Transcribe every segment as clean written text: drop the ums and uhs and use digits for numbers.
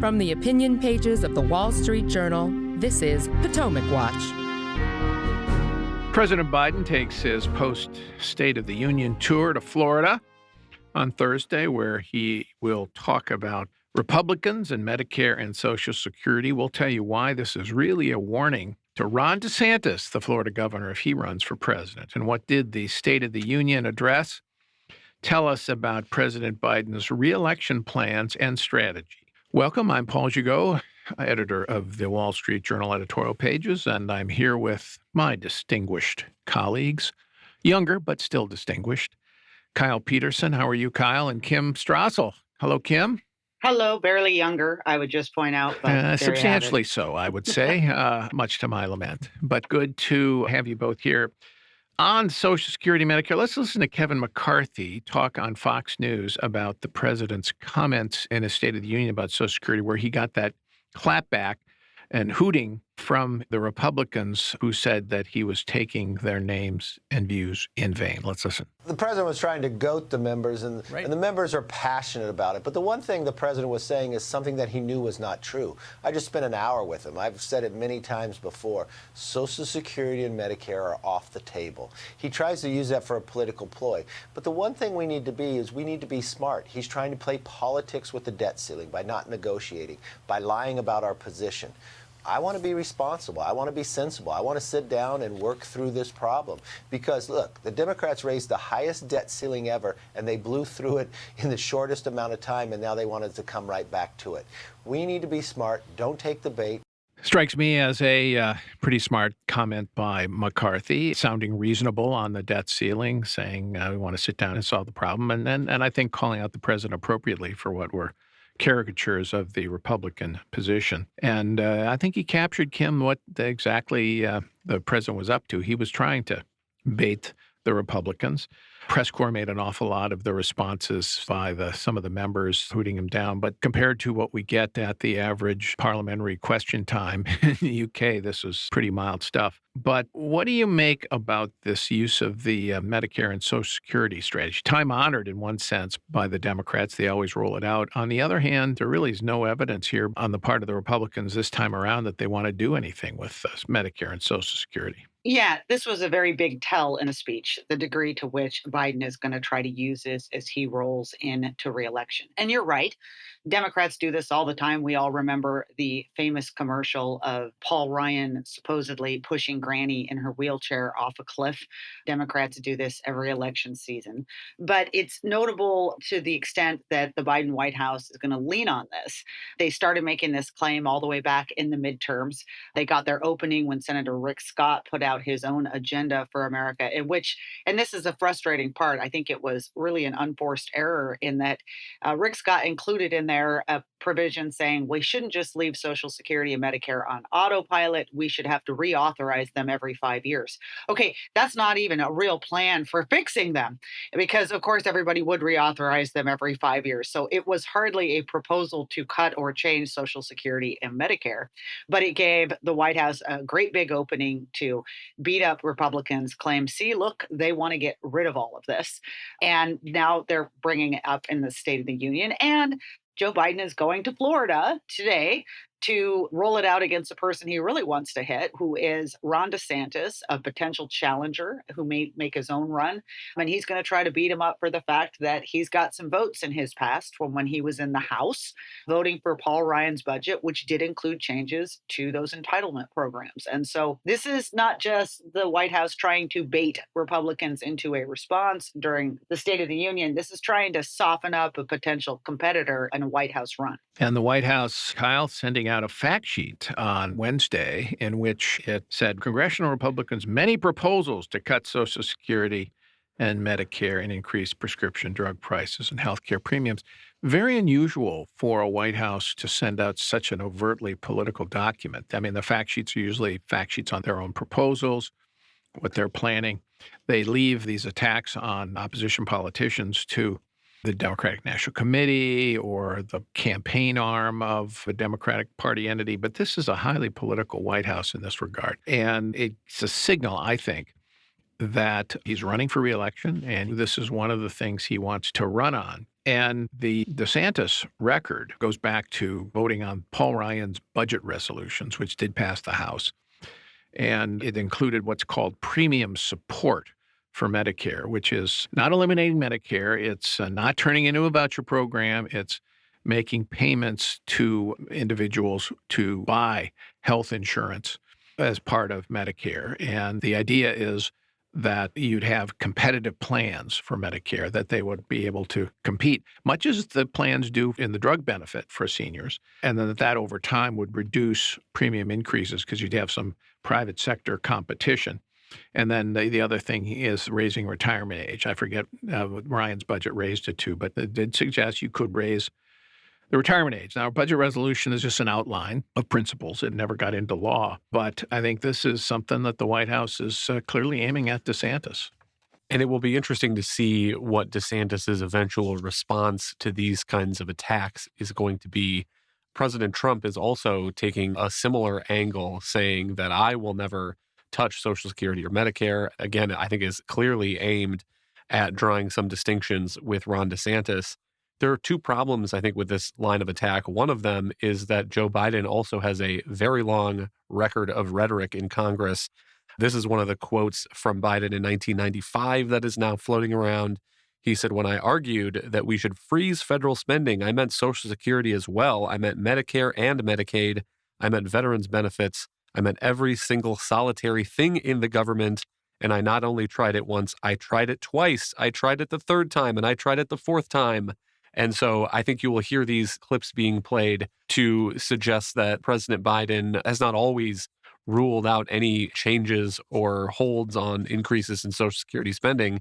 From the opinion pages of the Wall Street Journal, this is Potomac Watch. President Biden takes his post-State of the Union tour to Florida on Thursday, where he will talk about Republicans and Medicare and Social Security. We'll tell you why this is really a warning to Ron DeSantis, the Florida governor, if he runs for president. And what did the State of the Union address tell us about President Biden's reelection plans and strategy? Welcome. I'm Paul Gigot, editor of the Wall Street Journal editorial pages, and I'm here with my distinguished colleagues, younger but still distinguished. Kyle Peterson. How are you, Kyle? And Kim Strassel. Hello, Kim. Hello, barely younger, I would just point out. But substantially so, I would say, much to my lament. But good to have you both here. On Social Security, Medicare, let's listen to Kevin McCarthy talk on Fox News about the president's comments in his State of the Union about Social Security, where he got that clapback and hooting from the Republicans who said that he was taking their names and views in vain. Let's listen. The president was trying to goat the members, and the members are passionate about it. But the one thing the president was saying is something that he knew was not true. I just spent an hour with him. I've said it many times before. Social Security and Medicare are off the table. He tries to use that for a political ploy. But the one thing we need to be is we need to be smart. He's trying to play politics with the debt ceiling by not negotiating, by lying about our position. I want to be responsible. I want to be sensible. I want to sit down and work through this problem. Because, look, the Democrats raised the highest debt ceiling ever, and they blew through it in the shortest amount of time, and now they wanted to come right back to it. We need to be smart. Don't take the bait. Strikes me as a pretty smart comment by McCarthy, sounding reasonable on the debt ceiling, saying we want to sit down and solve the problem, and I think calling out the president appropriately for what were caricatures of the Republican position. And I think he captured, Kim, what exactly the president was up to. He was trying to bait the Republicans. Press corps made an awful lot of the responses by some of the members hooting him down. But compared to what we get at the average parliamentary question time in the UK, this was pretty mild stuff. But what do you make about this use of the Medicare and Social Security strategy? Time-honored in one sense by the Democrats. They always roll it out. On the other hand, there really is no evidence here on the part of the Republicans this time around that they want to do anything with Medicare and Social Security. Yeah, this was a very big tell in a speech, the degree to which Biden is going to try to use this as he rolls into reelection. And you're right. Democrats do this all the time. We all remember the famous commercial of Paul Ryan supposedly pushing Granny in her wheelchair off a cliff. Democrats do this every election season. But it's notable to the extent that the Biden White House is going to lean on this. They started making this claim all the way back in the midterms. They got their opening when Senator Rick Scott put out his own agenda for America, in which, and this is a frustrating part, I think it was really an unforced error in that Rick Scott included in there a provision saying we shouldn't just leave Social Security and Medicare on autopilot. We should have to reauthorize them every 5 years. Okay, that's not even a real plan for fixing them, because of course everybody would reauthorize them every 5 years. So it was hardly a proposal to cut or change Social Security and Medicare, but it gave the White House a great big opening to beat up Republicans, claim, see, look, they want to get rid of all of this. And now they're bringing it up in the State of the Union. And Joe Biden is going to Florida today to roll it out against a person he really wants to hit, who is Ron DeSantis, a potential challenger who may make his own run. And he's going to try to beat him up for the fact that he's got some votes in his past from when he was in the House voting for Paul Ryan's budget, which did include changes to those entitlement programs. And so this is not just the White House trying to bait Republicans into a response during the State of the Union. This is trying to soften up a potential competitor in a White House run. And the White House, Kyle, sending out a fact sheet on Wednesday in which it said congressional Republicans' many proposals to cut Social Security and Medicare and increase prescription drug prices and healthcare premiums. Very unusual for a White House to send out such an overtly political document. I mean, the fact sheets are usually fact sheets on their own proposals, what they're planning. They leave these attacks on opposition politicians to the Democratic National Committee or the campaign arm of a Democratic Party entity. But this is a highly political White House in this regard. And it's a signal, I think, that he's running for re-election, and this is one of the things he wants to run on And the DeSantis record goes back to voting on Paul Ryan's budget resolutions, which did pass the House. And it included what's called premium support for Medicare, which is not eliminating Medicare. It's not turning into a voucher program. It's making payments to individuals to buy health insurance as part of Medicare. And the idea is that you'd have competitive plans for Medicare, that they would be able to compete, much as the plans do in the drug benefit for seniors, and then that over time would reduce premium increases because you'd have some private sector competition. And then the other thing is raising retirement age. I forget what Ryan's budget raised it to, but it did suggest you could raise the retirement age. Now, a budget resolution is just an outline of principles. It never got into law. But I think this is something that the White House is clearly aiming at DeSantis. And it will be interesting to see what DeSantis's eventual response to these kinds of attacks is going to be. President Trump is also taking a similar angle, saying that I will never touch Social Security or Medicare. Again, I think is clearly aimed at drawing some distinctions with Ron DeSantis. There are two problems, I think, with this line of attack. One of them is that Joe Biden also has a very long record of rhetoric in Congress. This is one of the quotes from Biden in 1995 that is now floating around. He said, "When I argued that we should freeze federal spending, I meant Social Security as well. I meant Medicare and Medicaid. I meant veterans benefits. I meant every single solitary thing in the government. And I not only tried it once, I tried it twice. I tried it the third time, and I tried it the fourth time." And so I think you will hear these clips being played to suggest that President Biden has not always ruled out any changes or holds on increases in Social Security spending.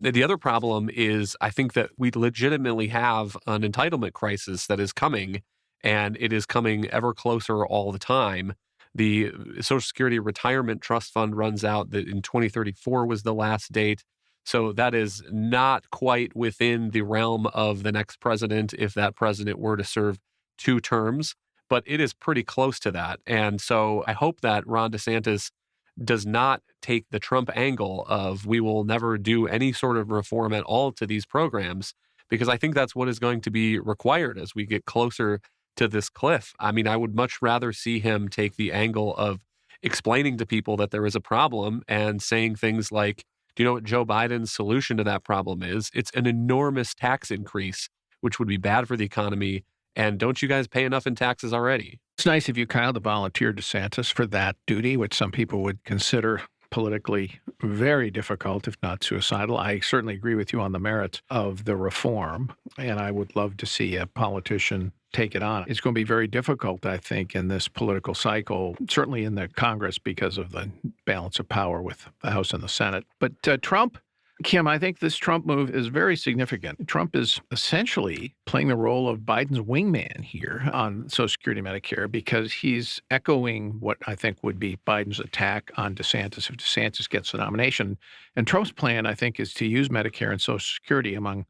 The other problem is I think that we legitimately have an entitlement crisis that is coming, and it is coming ever closer all the time. The Social Security Retirement Trust Fund runs out in 2034 was the last date. So that is not quite within the realm of the next president if that president were to serve 2 terms, but it is pretty close to that. And so I hope that Ron DeSantis does not take the Trump angle of we will never do any sort of reform at all to these programs, because I think that's what is going to be required as we get closer to this cliff. I mean, I would much rather see him take the angle of explaining to people that there is a problem and saying things like, do you know what Joe Biden's solution to that problem is? It's an enormous tax increase, which would be bad for the economy. And don't you guys pay enough in taxes already? It's nice of you, Kyle, to volunteer DeSantis for that duty, which some people would consider politically very difficult, if not suicidal. I certainly agree with you on the merits of the reform, and I would love to see a politician take it on. It's going to be very difficult, I think, in this political cycle, certainly in the Congress because of the balance of power with the House and the Senate. But Trump, Kim, I think this Trump move is very significant. Trump is essentially playing the role of Biden's wingman here on Social Security and Medicare because he's echoing what I think would be Biden's attack on DeSantis if DeSantis gets the nomination. And Trump's plan, I think, is to use Medicare and Social Security, among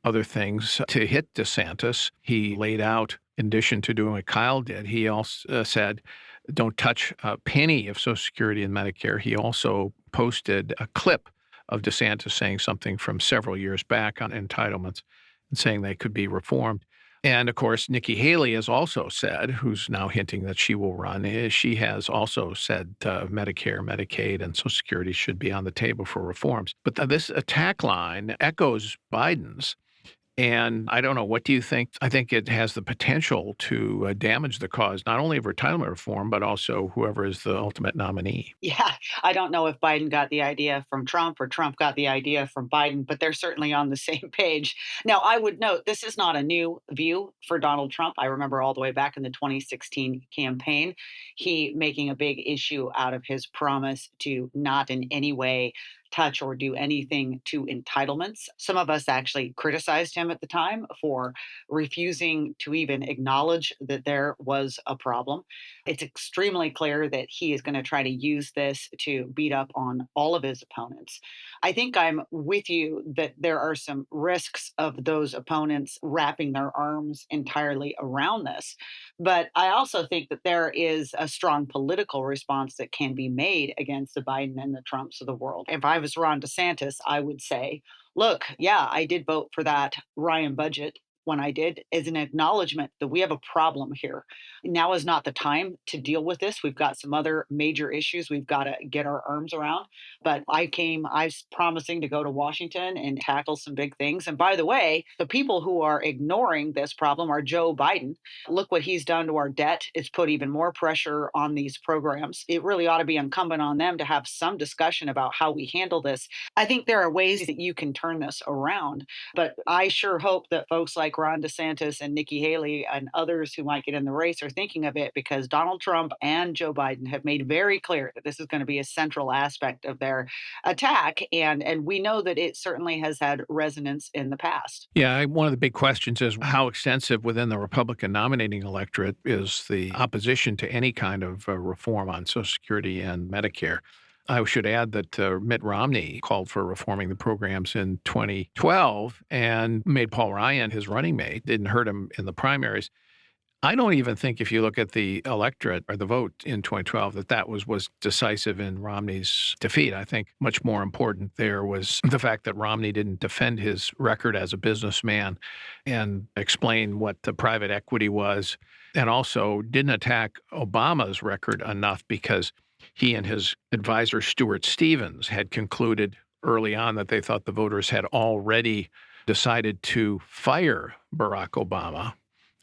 other things, to hit DeSantis. He laid out, in addition to doing what Kyle did, he also said, don't touch a penny of Social Security and Medicare. He also posted a clip of DeSantis saying something from several years back on entitlements and saying they could be reformed. And of course, Nikki Haley has also said, who's now hinting that she will run, she has also said Medicare, Medicaid, and Social Security should be on the table for reforms. But this attack line echoes Biden's. And I don't know, what do you think? I think it has the potential to damage the cause, not only of retirement reform, but also whoever is the ultimate nominee. Yeah, I don't know if Biden got the idea from Trump or Trump got the idea from Biden, but they're certainly on the same page. Now, I would note this is not a new view for Donald Trump. I remember all the way back in the 2016 campaign, he making a big issue out of his promise to not in any way touch or do anything to entitlements. Some of us actually criticized him at the time for refusing to even acknowledge that there was a problem. It's extremely clear that he is going to try to use this to beat up on all of his opponents. I think I'm with you that there are some risks of those opponents wrapping their arms entirely around this. But I also think that there is a strong political response that can be made against the Biden and the Trumps of the world. If I was Ron DeSantis, I would say, look, yeah, I did vote for that Ryan budget when I did, as an acknowledgement that we have a problem here. Now is not the time to deal with this. We've got some other major issues we've got to get our arms around. But I was promising to go to Washington and tackle some big things. And by the way, the people who are ignoring this problem are Joe Biden. Look what he's done to our debt. It's put even more pressure on these programs. It really ought to be incumbent on them to have some discussion about how we handle this. I think there are ways that you can turn this around, but I sure hope that folks like Ron DeSantis and Nikki Haley and others who might get in the race are thinking of it, because Donald Trump and Joe Biden have made very clear that this is going to be a central aspect of their attack. And we know that it certainly has had resonance in the past. Yeah, one of the big questions is how extensive within the Republican nominating electorate is the opposition to any kind of reform on Social Security and Medicare. I should add that Mitt Romney called for reforming the programs in 2012 and made Paul Ryan his running mate, didn't hurt him in the primaries. I don't even think, if you look at the electorate or the vote in 2012, that was decisive in Romney's defeat. I think much more important there was the fact that Romney didn't defend his record as a businessman and explain what the private equity was, and also didn't attack Obama's record enough, because he and his advisor, Stuart Stevens, had concluded early on that they thought the voters had already decided to fire Barack Obama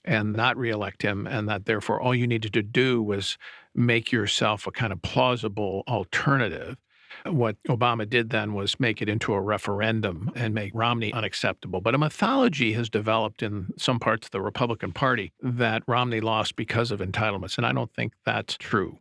and not reelect him, and that therefore all you needed to do was make yourself a kind of plausible alternative. What Obama did then was make it into a referendum and make Romney unacceptable. But a mythology has developed in some parts of the Republican Party that Romney lost because of entitlements, and I don't think that's true.